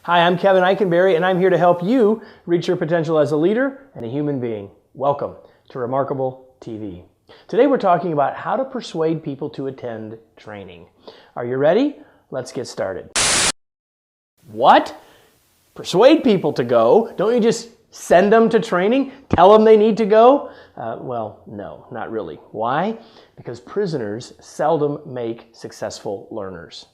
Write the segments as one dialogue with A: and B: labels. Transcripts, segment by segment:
A: Hi, I'm Kevin Eikenberry, and I'm here to help you reach your potential as a leader and a human being. Welcome to Remarkable TV. Today we're talking about how to persuade people to attend training. Are you ready? Let's get started. What? Persuade people to go? Don't you just send them to training? Tell them they need to go? Well, no, not really. Why? Because prisoners seldom make successful learners.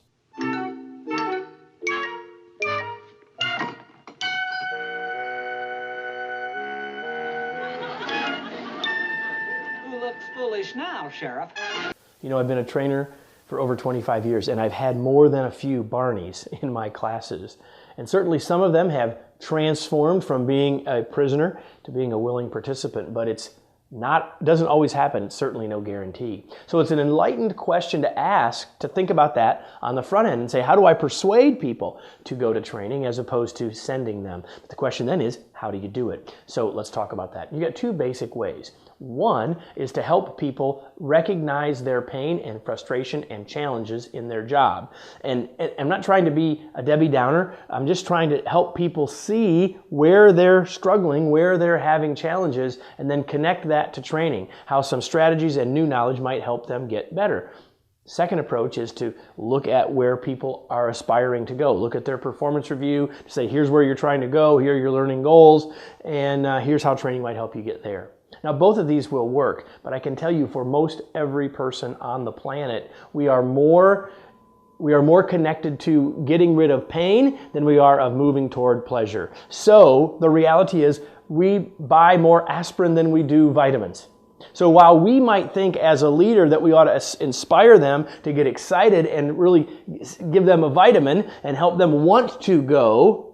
B: Foolish now, Sheriff.
A: You know, I've been a trainer for over 25 years, and I've had more than a few Barneys in my classes. And certainly some of them have transformed from being a prisoner to being a willing participant, but doesn't always happen. It's certainly no guarantee. So it's an enlightened question to ask, to think about that on the front end and say, how do I persuade people to go to training as opposed to sending them? But the question then is, how do you do it? So let's talk about that. You got two basic ways. One is to help people recognize their pain and frustration and challenges in their job. And I'm not trying to be a Debbie Downer. I'm just trying to help people see where they're struggling, where they're having challenges, and then connect that to training, how some strategies and new knowledge might help them get better. Second approach is to look at where people are aspiring to go. Look at their performance review, say, here's where you're trying to go, here are your learning goals, and here's how training might help you get there. Now, both of these will work, but I can tell you for most every person on the planet, we are more connected to getting rid of pain than we are of moving toward pleasure. So the reality is we buy more aspirin than we do vitamins. So while we might think as a leader that we ought to inspire them to get excited and really give them a vitamin and help them want to go,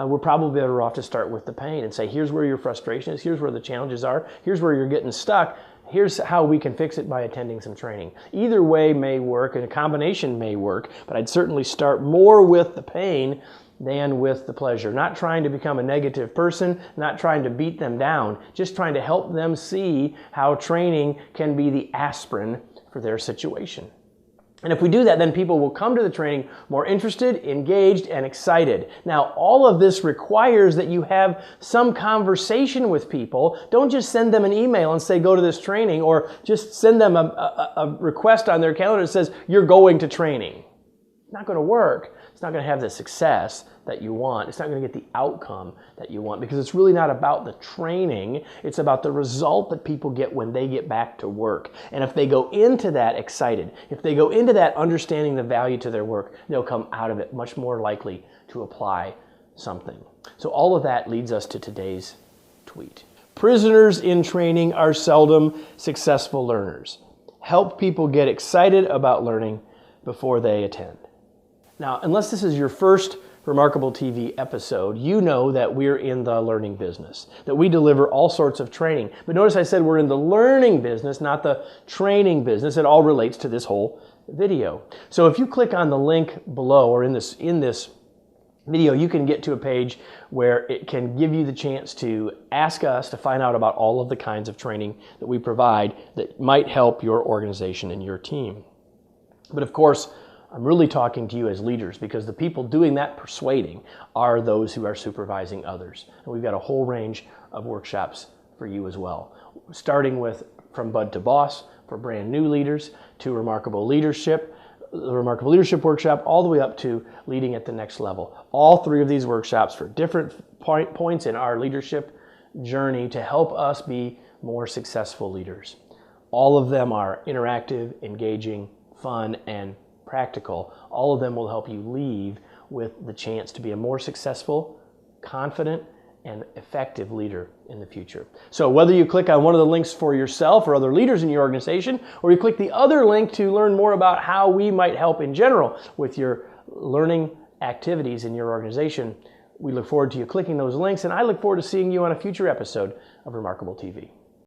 A: we're probably better off to start with the pain and say, here's where your frustration is, here's where the challenges are, here's where you're getting stuck, here's how we can fix it by attending some training. Either way may work, and a combination may work, but I'd certainly start more with the pain than with the pleasure. Not trying to become a negative person, not trying to beat them down, just trying to help them see how training can be the aspirin for their situation. And if we do that, then people will come to the training more interested, engaged, and excited. Now, all of this requires that you have some conversation with people. Don't just send them an email and say, go to this training, or just send them a request on their calendar that says, you're going to training. It's not going to work. It's not going to have the success that you want. It's not going to get the outcome that you want, because it's really not about the training. It's about the result that people get when they get back to work. And if they go into that excited, if they go into that understanding the value to their work, they'll come out of it much more likely to apply something. So all of that leads us to today's tweet. Prisoners in training are seldom successful learners. Help people get excited about learning before they attend. Now, unless this is your first Remarkable TV episode, you know that we're in the learning business, that we deliver all sorts of training. But notice I said we're in the learning business, not the training business. It all relates to this whole video. So if you click on the link below, or in this video, you can get to a page where it can give you the chance to ask us to find out about all of the kinds of training that we provide that might help your organization and your team. But of course, I'm really talking to you as leaders, because the people doing that persuading are those who are supervising others. And we've got a whole range of workshops for you as well, starting with From Bud to Boss for brand new leaders, to Remarkable Leadership, the Remarkable Leadership Workshop, all the way up to Leading at the Next Level. All three of these workshops for different points in our leadership journey to help us be more successful leaders. All of them are interactive, engaging, fun, and practical. All of them will help you leave with the chance to be a more successful, confident, and effective leader in the future. So whether you click on one of the links for yourself or other leaders in your organization, or you click the other link to learn more about how we might help in general with your learning activities in your organization, we look forward to you clicking those links, and I look forward to seeing you on a future episode of Remarkable TV.